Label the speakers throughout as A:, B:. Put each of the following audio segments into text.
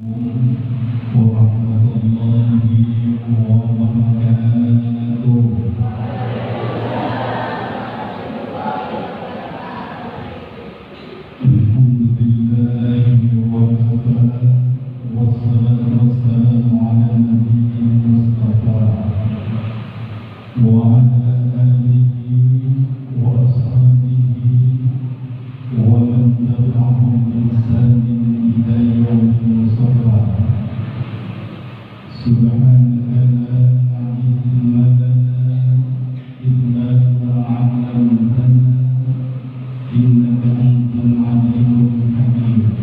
A: warahmatullahi wabarakatuh. Alhamdulillahi wa kafa wassalatu wassalamu ala nabiyil mustafa wa ala alihi wa ashabihi wa man tabi'ahum bi ihsanin ila yaumil mustafa. Subhanaka la ilma lana illa ma 'allamtana innaka antal alimul hakim.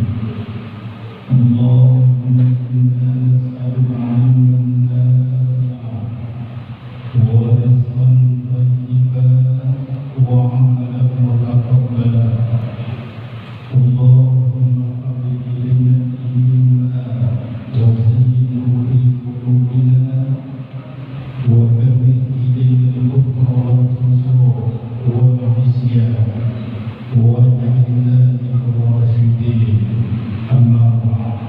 A: Allahumma inna nas'aluka 'ilman nafi'an wa rizqan thayyiban wa 'amalan mutaqabbalan. Allahumma habib ilayna al-iman wa zayyinhu fi qulubina wa karrih ilayna al-kufra wal-fusuq wal-'isyan waj'alna minal rasyidin. Amma ba'd.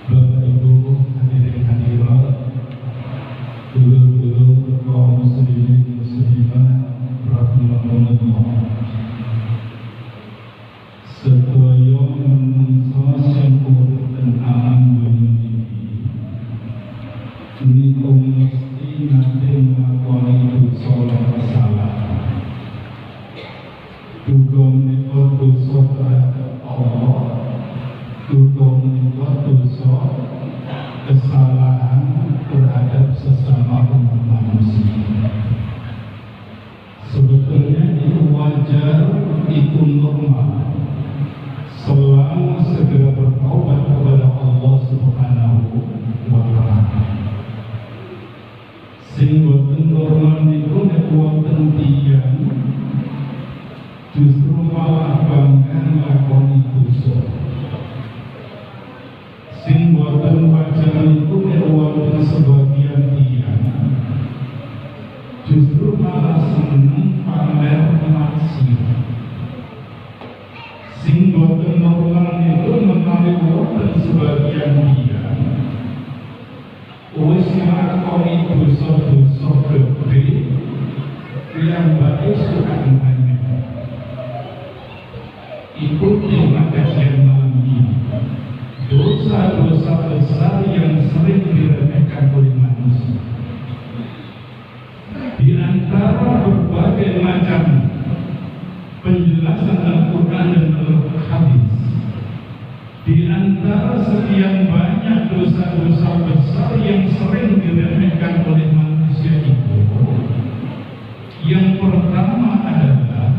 A: Bapak Ibu hadirin hadirat, dulur-dulur kaum muslimin muslimat rahimakumullah. Sedaya manungsa sing urip ten alam donya iki niku mesti nate nglakoni dosa lan kesalahan. Duga menika dosa terhadap Allah, duga menika dosa kesalahan terhadap sesama umat manusia. Sebetulnya itu wajar, itu normal, selama segera bertaubat kepada Allah Subhanahu wa Ta'ala. Sing boten normal niku nek wonten tiyang justru malah bangga nglakoni dosa. Sing boten wajar niku nek wonten sebagian tiyang justru malah seneng pamer maksiat. Sing boten normal niku menawi wonten sebagian tiyang wis nglakoni dosa-dosa gede yang baik suka banyak. Ikuti kajian malam ini. Dosa-dosa besar yang sering diremehkan oleh manusia. Di antara berbagai macam penjelasan Al-Quran dan Al-Hadis, di antara sekian banyak dosa-dosa besar yang sering diremehkan oleh manusia itu, yang pertama adalah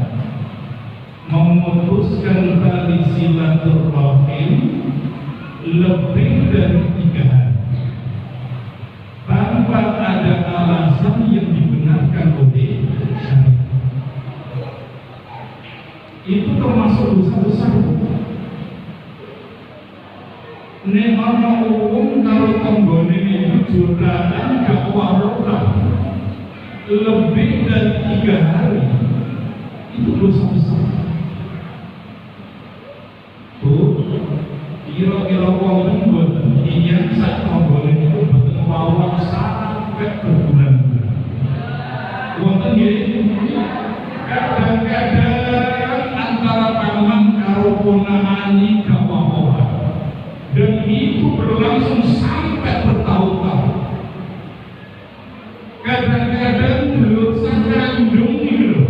A: memutuskan tali silaturahim lebih dari 3 hari tanpa ada alasan yang dibenarkan oleh syariat. Itu termasuk dosa besar. Nek ana wong karo tanggane iki jodohan gak warokan lebih dari 3 hari, itu dosa besar. Kira-kira wong mboten iya sak tanggane niku mboten warokan sampai berbulan-bulan. Wonten nggih kadang-kadang antara paman karo ponakane gak warokan. Dan itu berlangsung sampai bertahun-tahun. Kadang-kadang dulur sakandung itu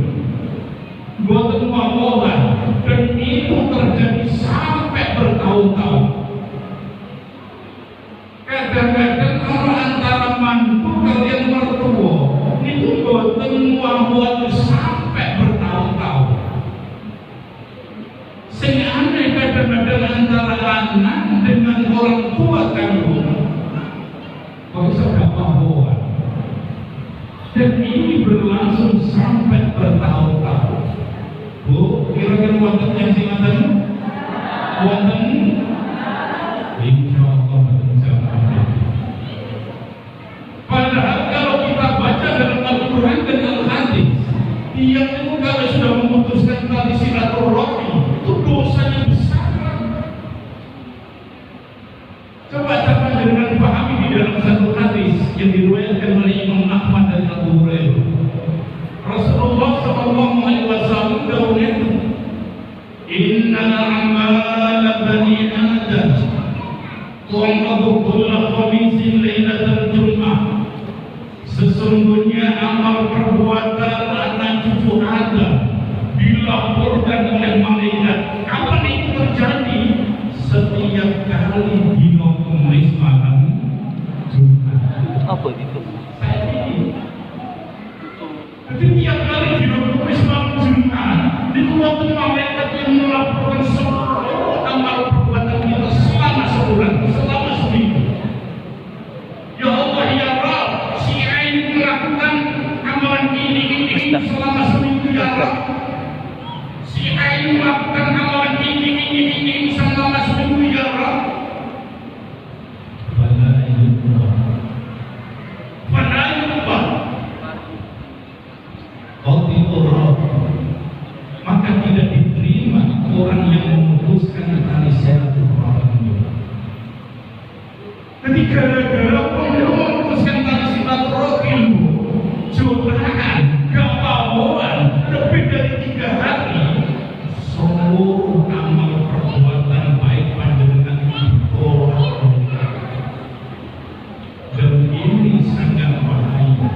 A: boten wawolan, dan itu terjadi sampai bertahun-tahun. Kadang-kadang kalau antara mantu kalian mertua itu boten wawolan sampai bertahun-tahun. Sing aneh kadang-kadang antara anak dengan orang tua kandung kok bisa wawolan. Dan ini berlangsung sampai bertahun-tahun. Bu, kira-kira wonten yang singatan? Wonten? Insyaallah betul. Padahal kalau kita baca dalam Al-Quran dan Al-Hadis, tiang itu kalau sudah memutuskan tali silaturahmi itu dosanya besar. Coba dengan pahami di dalam satu hadis yang diriwayatkan oleh Imam Ahmad dan Abu Hurairah. Rasulullah sallallahu alaihi wasallam dawuhnya, "Innal a'mala bani Adam tu'radu kulla khamisin lailatal jum'ah." Sesungguhnya amal perbuatan anak cucu Adam dilaporkan oleh malaikat. Kapan itu terjadi? Setiap kali dino Kamis malam Jumat.
B: Apa itu?
A: Setiap kali dino Kamis malam Jumat, dikeluarkan malaikat yang melaporkan seluruh amal perbuatan kita selama sebulan, selama seminggu. Ya Allah, ya Rabb, si Ain melakukan amalan ini selama seminggu, ya Rabb. Si Ain melakukan amalan ini selama seminggu, ya Rabb. Fala yubah. Maka tidak diterima orang yang memutuskan tali silaturahmi. Ketika gara-gara memutuskan tali silaturahmi, curhat, kepawaan lebih dari 3 hari, seluruh amal perbuatan baik panjenengan ditolak oleh Allah. Dan ini sangat bahaya.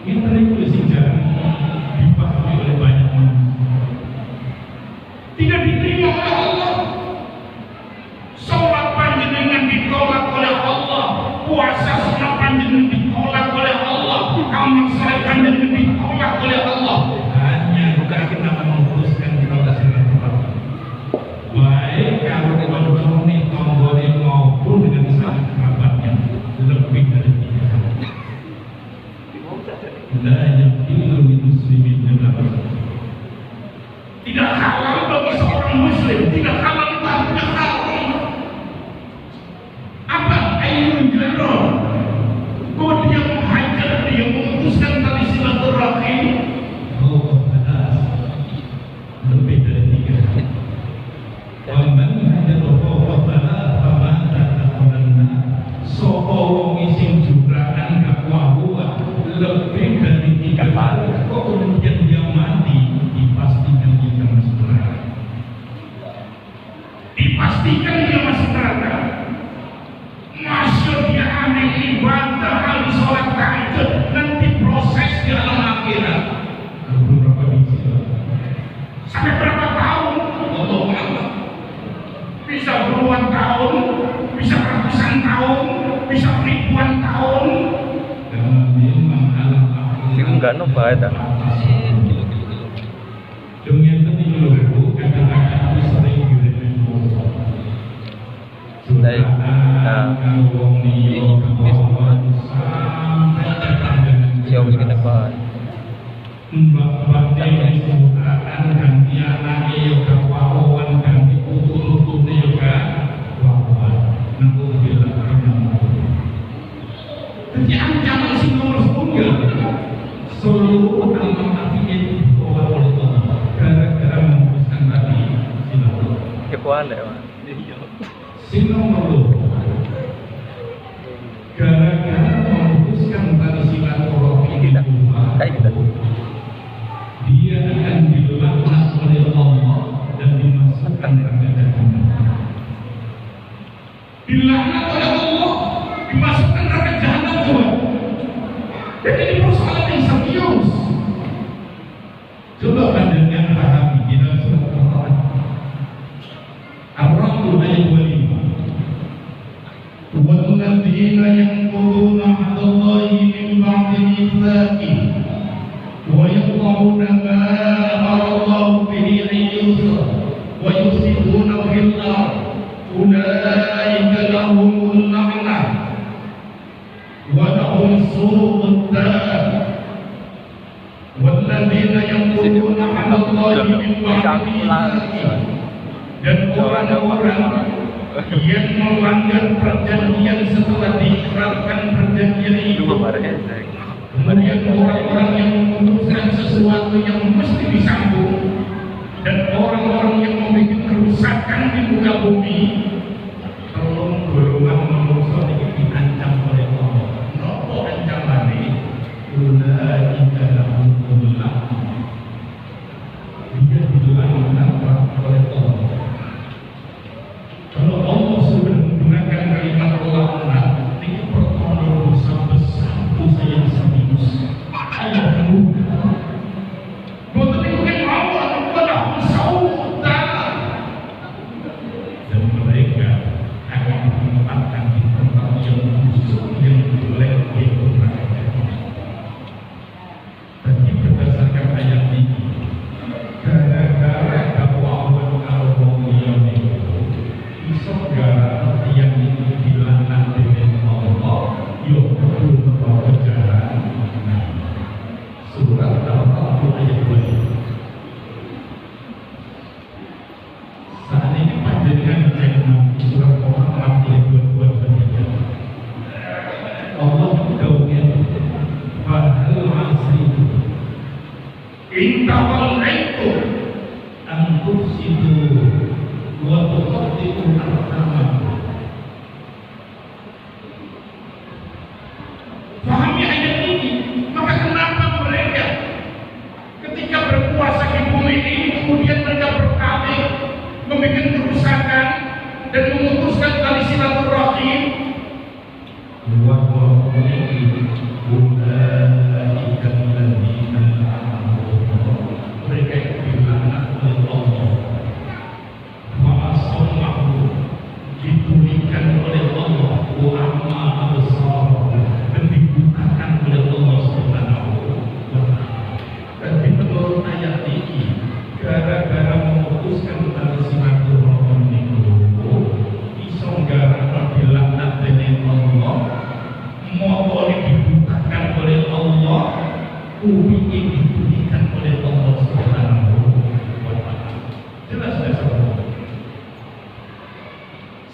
A: Kita itu jarang dipahami oleh banyak manusia. Tidak diterima oleh Allah. Sholat panjenengan ditolak oleh Allah. Puasa sunat panjenengan ditolak oleh Allah. Amal saleh panjenengan ditolak oleh Allah. Hanya kita memutuskan kita silaturahmi. Baik kalau konjoni tomboli maupun dengan sanak kerabatnya lebih dari 3 hari. La yaqilu li muslimin illa. Tidak halal bagi seorang muslim, tidak halal bagi haram. Apa ayun jarrah? Kalau dia menghajar, dia memutuskan tali silaturahmi, lebih dari 3 hari. Waman hajarohu fala famata taqalanna. Sopo wong ising jubrakan kakwahuwa lebih dari 3 hari, kok kemudian dia mati, dipastikan dia masuk neraka. Dipastikan dia masuk neraka. Masuk dia aneh ibadah, ahli sholat tahajud, nanti proses di alam akhirat. Berapa biji? Sampai berapa tahun? Allah Allah. Bisa puluhan tahun, bisa ratusan tahun, bisa ribuan tahun.
B: Enggak nopo ada.
A: Dunia tadi dulu kata-kata sering diremehkan. Sudah kalau wong liya
B: siapa sing depan?
A: Mbak akan ganti anake yo kawawan ganti putu-putune yo kawawan. Nang bila jadi ancaman sing nomor 1 seluruh amal nabi itu ditolak oleh Allah gara-gara memutuskan tadi silaturahmi.
B: Kepoan deh, Mas.
A: Sing nomor 2 gara-gara memutuskan tadi silaturahmi itu dia akan dilaknat oleh Allah dan dimasukkan neraka jahanam. Dilaknat oleh Allah, dimasukkan neraka jahanam juga. Jadi ini persoalan yang serius. Coba pandangan pahami di dalam surat Al-Ra'd. Ar-Ra'd ayat 25. Walladzina yanquduna 'ahdallahi min ba'di mitsaqih wa yaqta'una ma amara Allahu bihi an yusra wa yufsiduna fil ardh ulaika lahumul la'nah wa lahum su'ud dar. Walladzina yanquduna 'ahdallahi min ba'di mitsaqih, dan orang-orang yang melanggar perjanjian setelah diikrarkan perjanjian itu. Kemudian orang-orang yang memutuskan sesuatu yang mesti disambung, dan orang-orang yang membuat kerusakan di muka bumi, tolong tawallaitum an tufsidu wa tuqaddimu arhamakum. Pahami ayat ini, maka kenapa mereka ketika berpuasa di bumi ini kemudian mereka berkabung, membuat kerusakan dan memutuskan tali silaturahim. Mereka yang dilaknat oleh Allah, ditulikan oleh Allah, dan dibukakan oleh Allah Subhanahu wa Ta'ala. Dan menurut ayat ini, gara-gara memutuskan tali silaturahim itu, isonggara dilaknat oleh Allah, motor dibukakan oleh Allah, bumi ini diberikan oleh Allah Subhanahu wa Ta'ala. Jelas tidak saudara?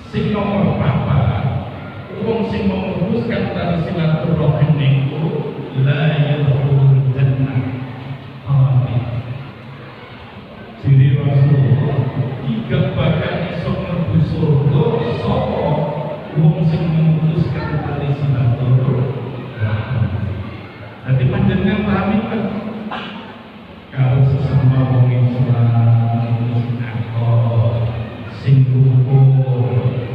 A: Sing nomor apa? Wong sing memutuskan tali silaturahim niku la yadkhulul jannah. Amin. Jadi Rasulullah tiga bahkan iso mlebu surga sapa wong sing memutuskan tali silaturahim. Nanti panjenengan pahami kan? Kalau sesama wong Islam sing akal, sing rukun,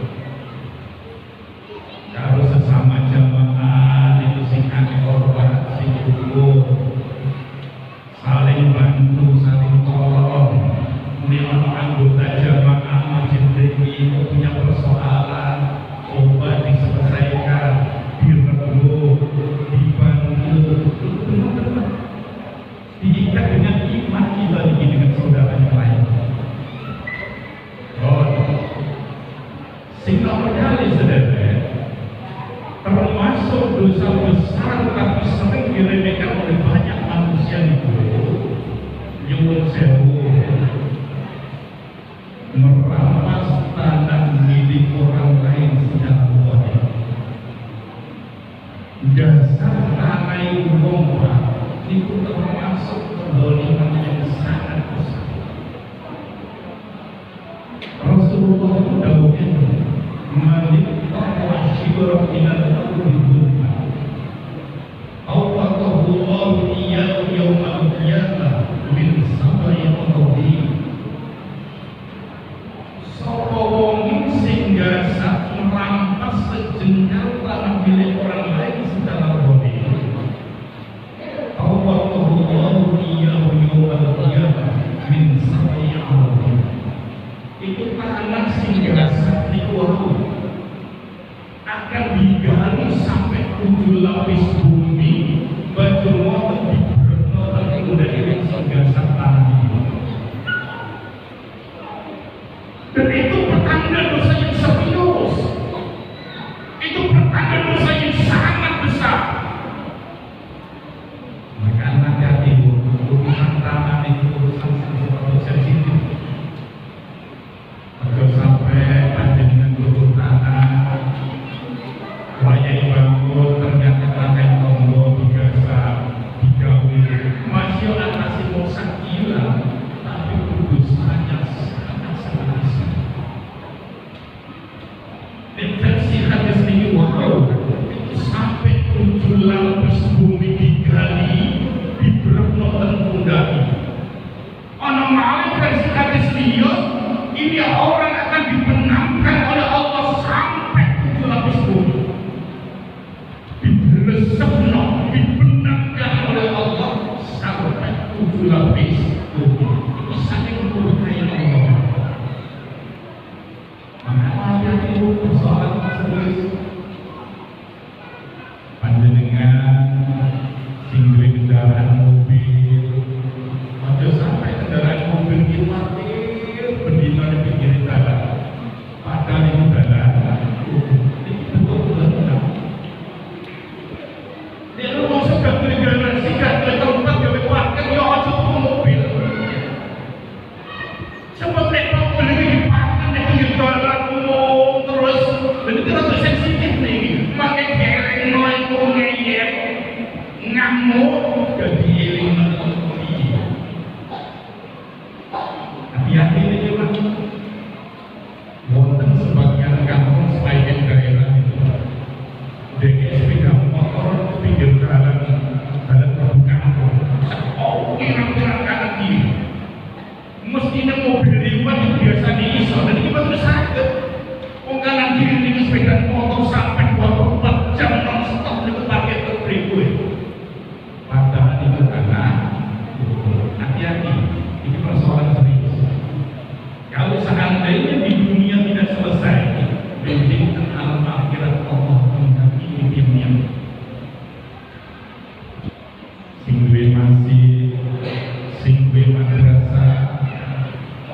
A: kalau sesama jamaah itu sing korban, sing rukun, saling bantu, saling tolong. Ini orang anggota jamaah masjid ini punya persoalan, coba diselesaikan, direnggut, dibantu, diikat dengan iman kita dengan saudara yang lain. Sehingga kali saudara, termasuk dosa besar tapi sering diremehkan oleh banyak manusia itu, nyuwun sewu, merampas tanah milik orang lain secara boleh. Dasar tanah umum itu termasuk kezaliman yang sangat besar. Rasulullah itu dahulunya malik taqwa syibra minal ardi dhulma awqatahu iyyahu yawmal qiyamah min sab'i ardi. Sapa wong sing gasak merampas sejengkal tanah milik orang lain secara boleh, awqatahu iyyahu yawmal qiyamah min sab'i ardi. Itu tanah sing gasak dikuahu akan digali sampai 7 lapis bumi, baju motor dibernotan udah iring sing gasak tanah itu. Dan itu pertanda dosa yang serius. Itu pertanda dosa yang sangat besar. Maka hati-hati, urusan tanah itu urusan sensitif. Agar sampai panjenengan turun tanah, wayai bangun ternyata tanah tombol digasak, digawe, masih atasi mosak gila, tapi dosanya sangat besar. Versi hadis ini wow, itu sampai 7 lapis bumi digali, diberekno dan pundaki. Ana malih versi hadis liya, ini orang akan dibenamkan oleh Allah sampai 7 lapis bumi. Diberesepno, dibenamkan oleh Allah sampai 7 lapis bumi. Itu saking murkanya Allah. Maka itu persoalan serius. Panjenengan sing duwe kendaraan mobil, aja sampai kendaraan mobil iki mati bendina di pinggir jalan. Padahal itu jalan itu betul-betul. Dia lu masuk ke generasi kan ke tempat gawe parkir yo aja tuku mobil. Sebab mereka beli di parkir di pinggir jalan umum terus, dan itu rada sensitif nih. Makai kereng mulai ngeyel, ngamuk, jadi eling ini sepeda motor sampai 24 jam non-stop itu pakai terperibu. Padahal itu karena hati-hati, ini persoalan serius. Kalau seandainya di dunia tidak selesai, bensin dan alam akhirat Allah menghendaki diam-diam. Sing duwe masjid, sing duwe madrasah,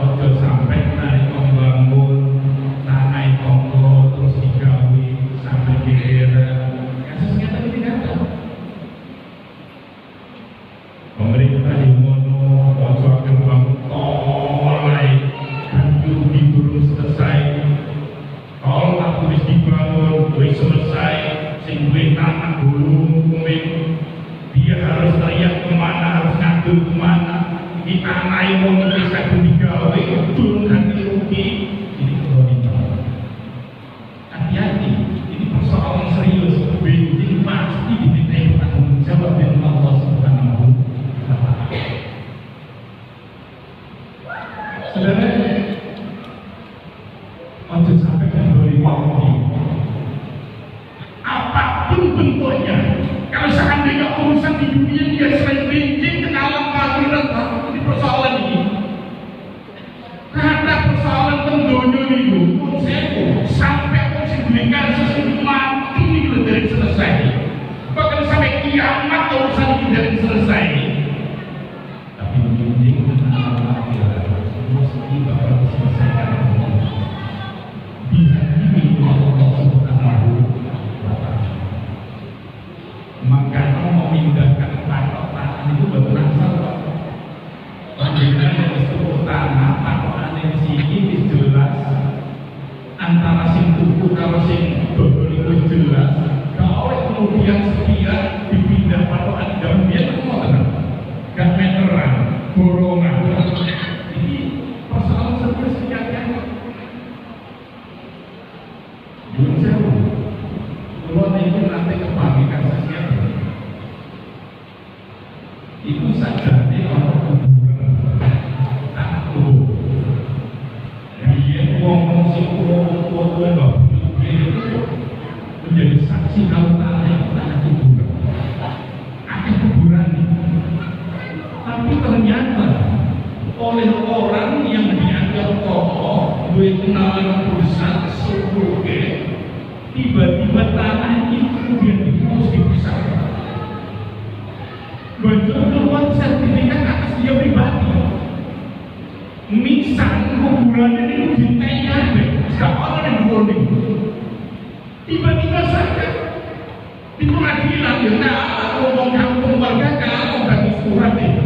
A: ojo sampai naik membangun tanah tonggo terus digawe sampai gegeran. Kasusnya tadi tidak ada. Pemerintah di mono ojo akan bangun tol lain kan di belum selesai. Tol aku wis dibangun, wis selesai, sing duwe tanah gulung kuming dia harus teriak kemana, harus ngadu kemana. Di tanah yang mau bisa digawe turun hati rugi. Ini kalau ditolak. Hati-hati, ini persoalan serius. Bensin pasti dimintai tanggung jawab dari Allah Subhanahu wa Ta'ala. Saudara, untuk sampai kembali waktu apapun bentuknya, kalau seandainya urusan di dunia dia selain bensin ke alam akhirat, ini persoalan ini. Karena persoalan pendonya itu, sampai urusan dunia kasus itu mati ini dari selesai. Bahkan sampai kiamat urusan ini dari selesai. Tapi bensin ke alam akhirat mesti bakal diselesaikan Allah. Dihakimi Allah Subhanahu wa Ta'ala. Maka memindahkan patokan itu berasal panjenengan disebut tanah patokan di sini jelas antara sing tuku karo sing dodol itu jelas. Kalau kemudian setia dipindah patokan dalam dia kan gak meteran borongan. Ini persoalan serius sekali. Belum jauh. Kalau itu nanti kebagikan saja. Itu saja orang kuburan takut. Dia ngomong si ngomong menjadi saksi kalau tanah kuburan. Ada kuburan. Tapi ternyata oleh orang yang dianggap tokoh, duit kenalan perusahaan sebagai tiba-tiba tanah itu kemudian dihapus dipisahkan. Betul keluar sertifikat atas dia pribadi. Misal kuburannya itu ditanya deh, siapa orang yang warning? Tiba-tiba saja di pengadilan kita ngomong kampung warga kalau bagi surat itu.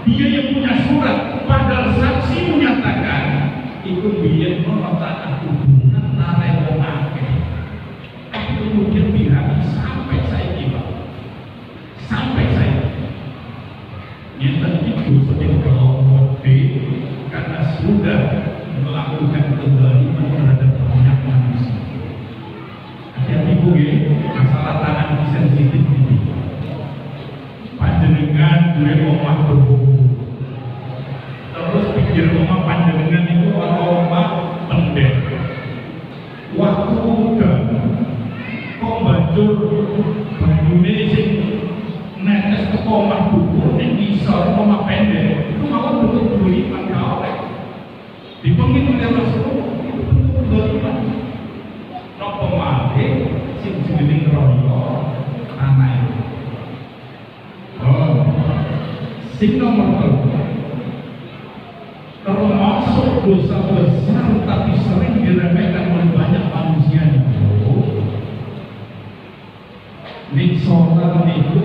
A: Dia yang punya surat, padahal saksi menyatakan itu dia mengatakan hubungan tanah yang memakai. Tapi kemudian pihak sampai saya tiba, sampai saya yang tadi itu seperti kalau karena sudah melakukan kezaliman terhadap banyak manusia. Hati-hati bu, masalah tanah ini sensitif ini. Panjenengan gue omah berhubung. Terus pikir omah panjenengan itu omah pendek. Waktu udah kok banjur banyune sing netes ke omah buku yang isor omah pendek itu malah bentuk doliman gak oleh dipengin oleh Rasulullah itu bentuk doliman nopo malih sing jeneng royo tanah itu. Sing nomor termasuk dosa besar tapi sering diremehkan oleh banyak manusia itu nik sholat itu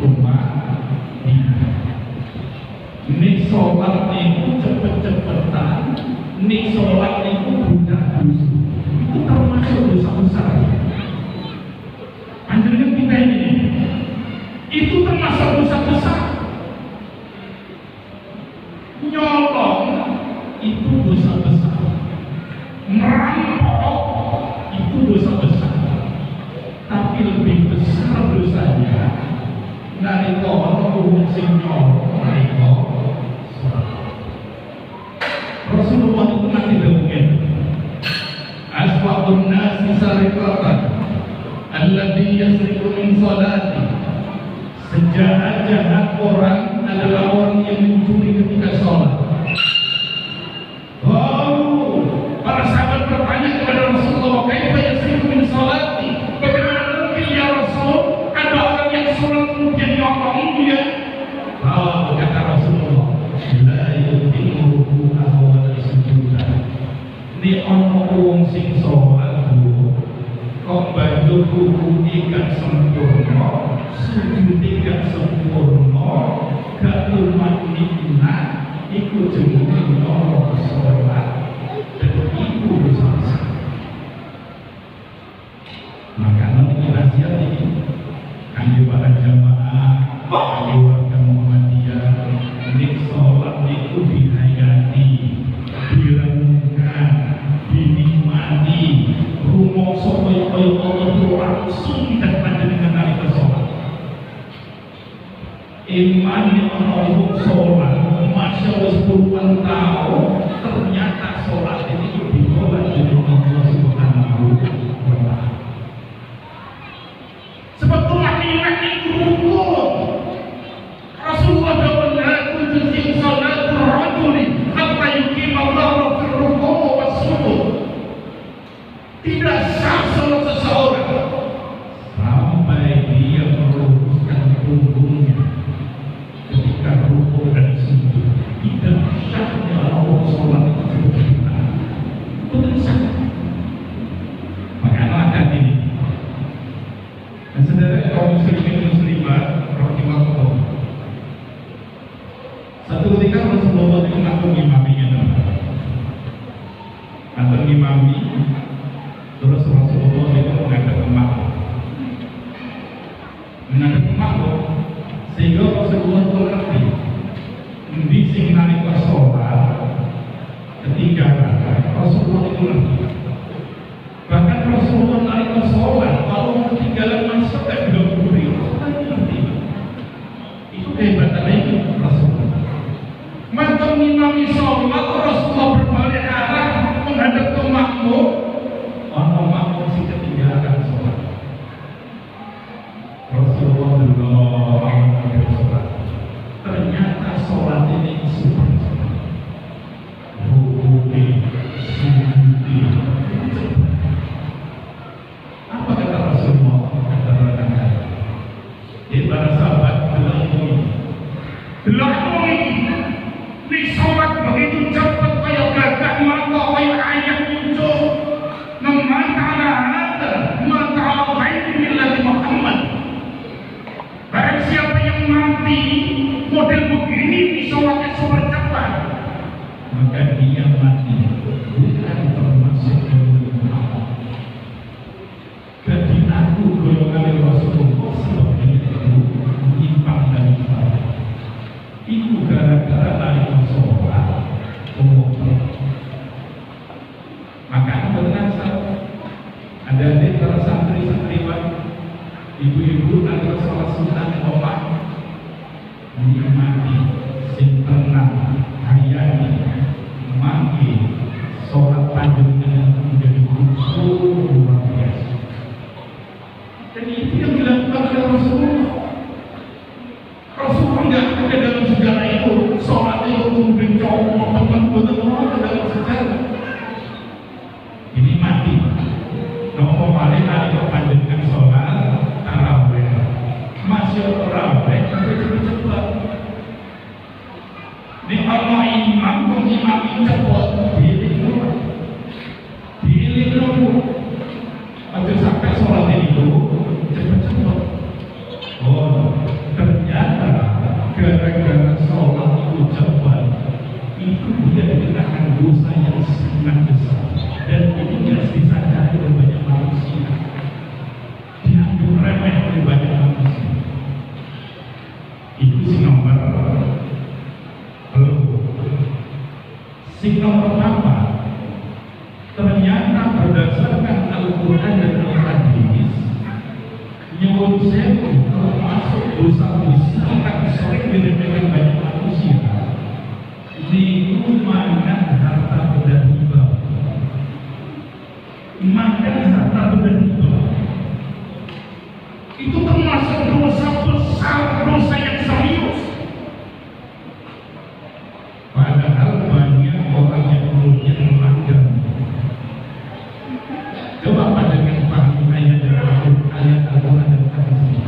A: rumah nik sholat itu cepet-cepetan nik sholat itu budak dusu itu termasuk dosa besar. Panjenengan kita ini itu termasuk dosa besar. Nyolong itu dosa besar, merampok itu dosa besar, tapi lebih besar dosanya dari orang sing nyolong mereka. Rasulullah itu nanti demikian. Aswabun nasi sarikatan alladhi yasriku min salati. Sejahat-jahat orang adalah orang yang mencuri ketika sholat. Lalu para sahabat bertanya kepada Rasulullah, kaifa yasriku min salati? Bagaimana mungkin ya Rasul, ada orang yang sholat kemudian nyolong dia? Lalu kata Rasulullah, la yutimmu ruku'ahu wa la sujudah. Ini ono wong sing sholat kok bantu ruku gak sempurna, sujud gak sempurna, gak tumanina, iku jenenge ora sholat dan iku dosa. Maka nanti nasihat ini kangge para jamaah, kangge warga Muhammadiyah, nek sholat niku dihayati, direnungkan, dinikmati, rumangsa kaya Allah itu langsung tidak panjenengan nalika sholat. Iman yang orang sholat, masya Allah 10 tahun, ternyata sholat ini ditolak oleh Allah Subhanahu wa Ta'ala. Sebab telah iman itu rukun. Rasulullah SAW kunjungi sholat rajuli hatta yukim Allah fil ruku' was sujud. Tidak sah sholat seseorang sampai dia meluruskan punggungnya ketika rukuk dan sujud. Tidak sahnya orang sholat itu benar. Tidak sah. Maka akan ini. Dan saudara kaum muslimin muslimat rahimahullah. Satu ketika Rasulullah itu ngatur imaminya, ngatur imami. Terus Rasulullah itu menghadap ke makhluk, sehingga Rasulullah itu ngerti di sing nalika sholat ketika Rasulullah itu ngerti. Bahkan Rasulullah nalika sholat kalau ketinggalan masuk ke dalam kubur, Rasulullah itu ngerti. Itu kehebatannya itu Rasulullah. Mantan imami sholat, Rasulullah berbalik arah menghadap ke makhluk. Orang makhluk sing ketinggalan sholat. Rasulullah sholat. Ternyata sholat ini super. Rukuki, sujudi. Apa kata Rasulullah? Kata para sahabat belakang ini. Di sholat begitu cepat kayak gagak mata kayak ayat muncul. Barang siapa yang mati model begini di sholatnya super cepat, maka dia mati bukan termasuk golongan. Jadi aku golongan Rasulullah sebab itu menyimpang dari sholat. Itu gara-gara dari sholat maka benar ada di para santri-santriwan, ibu-ibu adalah salah sunat omah menikmati sing tenang hayati mangki sholat panjangnya menjadi khusyuk luar biasa. Jadi itu yang dilakukan oleh Rasulullah. Rasulullah tidak ada dalam sejarah itu sholat itu kemudian cowok teman-teman orang dalam sejarah. Ini mati. Nopo paling hari kepanjangkan sholat tarawih, masih tarawih sampai cepat-cepat. Di Allah imam mengimami cepat, diiling dulu, agar sampai sholat itu cepat-cepat. Oh, ternyata gara-gara sholat itu cepat, itu dia dikenakan dosa yang sangat besar. Dan ini harus disadari oleh banyak manusia, dianggap remeh oleh banyak manusia. Itu si nomor si nomor apa? Ternyata berdasarkan Al-Quran dan Al-Hadis, nyuwun sewu termasuk dosa-dosa yang sering diremehkan banyak manusia. Di mana harta benda riba, makan harta benda riba. Itu termasuk dosa besar, dosa yang serius. Padahal banyak orang yang mulutnya melanggar. Coba pandangan pahami ayat Al-Quran dan hadis.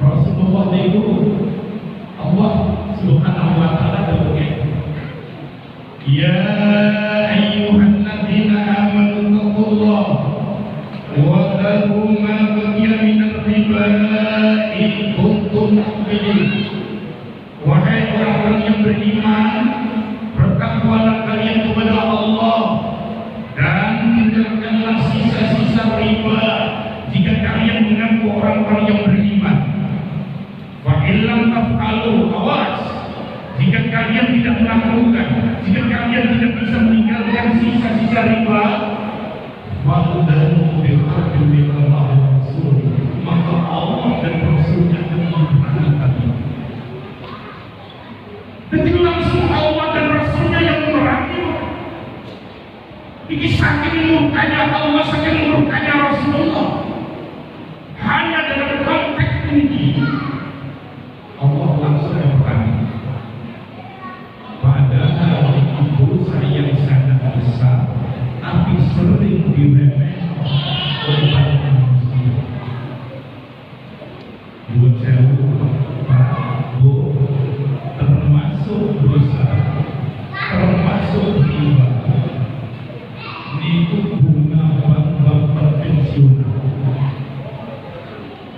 A: Rasulullah itu Allah Subhanahu wa taala berfirman, "Ya ayyuhalladzina amanu taqullaha wa dharu ma baqiya minal riba in kuntum mu'minin." Wahai orang-orang yang beriman, bertakwalah kalian kepada Allah dan tinggalkanlah sisa-sisa riba jika kalian mengaku orang-orang yang beriman. Wa illam taf'alu, awas, jika kalian tidak melakukan, jika kalian tidak bisa meninggalkan sisa-sisa riba, fa'udhanu bil-harbi minallahi wa rasulih, maka Allah dan Rasulnya akan memerangi kalian. Jadi langsung Allah dan Rasulnya yang memerangi. Ini saking murkanya Allah, saking murkanya Rasulullah. Hanya dalam konteks ini Allah langsung memerangi. Padahal itu yang sangat besar, tapi sering diremehkan oleh para manusia. Buat saya, Pak, Bu, termasuk dosa, termasuk riba. Itu bunga bank-bank konvensional,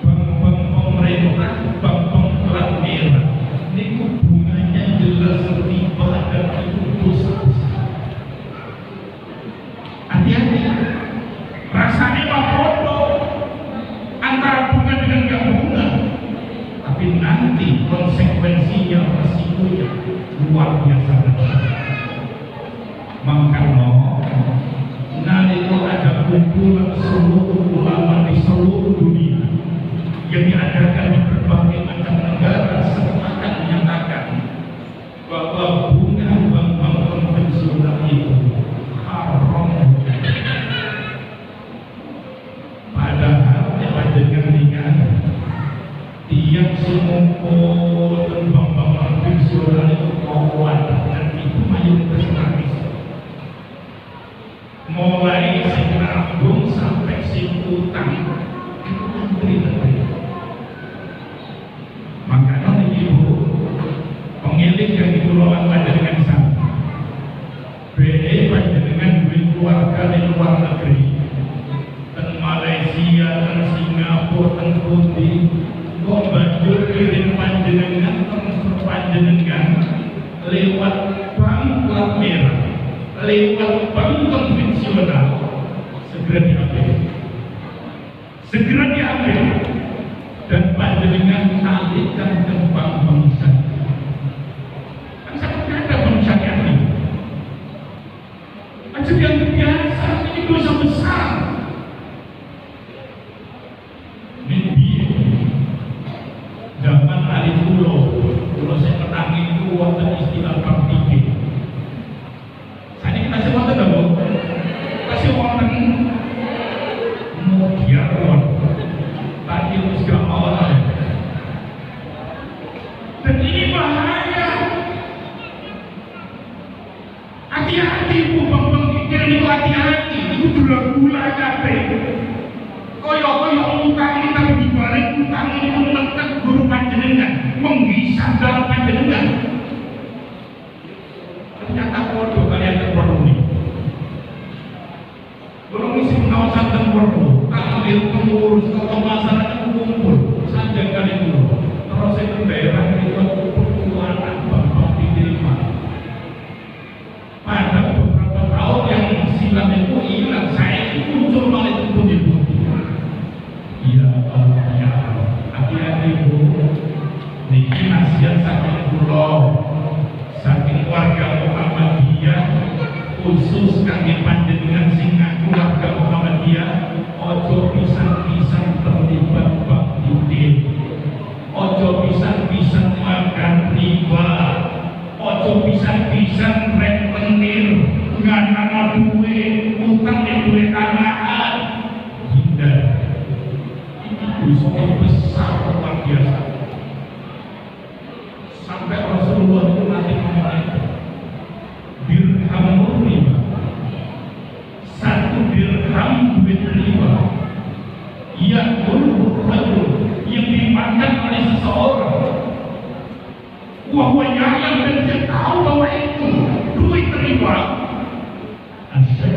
A: bank-bank pemerintah, bank-bank plat merah. Itu bunganya jelas riba dan itu dosa besar. Hati-hati, rasanya mah bodoh antara bunga dengan gak bunga, tapi nanti konsekuensinya, resikonya luar biasa. Makanya nalika ada kumpulan seluruh ulama di seluruh dunia yang diadakan di berbagai macam negara sepakat menyatakan bahwa bunga bank-bank konvensional itu haram. Padahal dengan tiap semumpul dan bank-bank konvensional itu kuat dan itu mayoritas gratis. Mulai sing nabung sampai sing utang itu antri-antri. Makanya ibu pemilik yang dikelola panjenengan sama BE panjenengan duit keluarga di luar negeri dan Malaysia dan Singapura dan Brunei kok banjur kirim panjenengan transfer panjenengan lewat bank plat merah, lewat bank konvensional, segera diambil dan panjenengan alihkan ke bank syariah. Kan sangat ada bank syariah ini. Macam yang biasa, ini dosa besar. Mimpi zaman hari dulu saya petang itu waktu istilah bank tinggi. Saya kasih waktu dulu, kasih waktu mau biarkan tadi harus gak mau ada. Dan ini bahaya. Hati-hati bu bang pikir ini, hati-hati. Itu gula-gula kabeh. Koyo utang ini tapi dibalik utang ini menekan guru panjenengan, menghisap dalam panjenengan. Ternyata bodoh kalian terpenuhi. Belum isi pengawasan terpenuhi. Takdir pengurus atau masyarakat kumpul saja kali dulu. Terus itu daerah itu perkuatan bapak diterima. Pada beberapa tahun yang silam itu hilang, saya itu muncul malah itu pun itu. Ya Allah, ya Allah. Hati-hati bu. Niki nasihat saking pulau, saking warga Muhammadiyah, khusus kami panjenengan sing ngaku warga Muhammadiyah, ojo pisan-pisan terlibat bakti, ojo pisan-pisan makan riba, ojo pisan-pisan rentenir, nganana duwe, utang duwe anak sangat besar luar biasa. Sampai Rasulullah itu nanti mengatakan dirham riba, 1 dirham duit riba, yang yang dimakan oleh seseorang. Wahwa yang dan dia tahu bahwa itu duit riba, asyik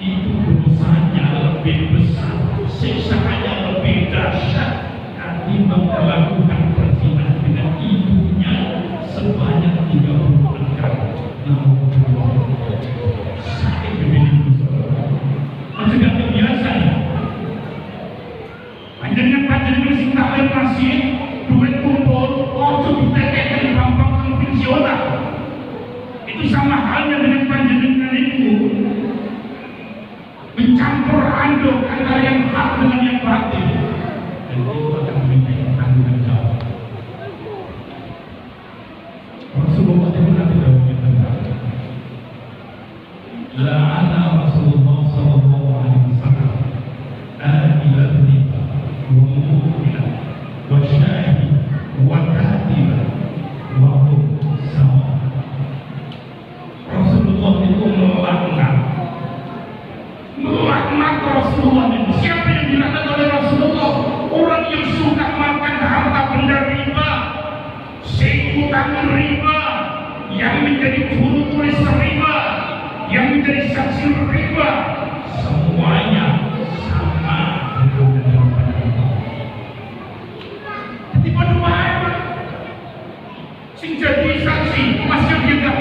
A: itu dosanya lebih besar, siksaannya lebih dahsyat ketimbang melakukan perzinahan dengan ibunya sebanyak 30 kali. Sakit begini masih gak terbiasa ya. Hanya panjenengan sing tak masih duit kumpul, ojo ditetekan gampang konvensional. Itu sama halnya dengan panjenengan itu mencampur aduk antara yang hak dengan yang batil, dan itu akan meminta tanggung jawab. Rasulullah itu nanti dalam tentang la'ana Rasulullah sallallahu alaihi wasallam akila riba wa mu'mina wa syahid wa katiba wa hum sawa. Rasulullah itu melaknat Rasulullah. Siapa yang dilaknat oleh Rasulullah? Orang yang suka makan harta benda riba, seikutan riba, yang menjadi guru tulis riba, yang menjadi saksi riba, semuanya sama dengan Allah. Tiba-tiba sing jadi saksi masih dia gak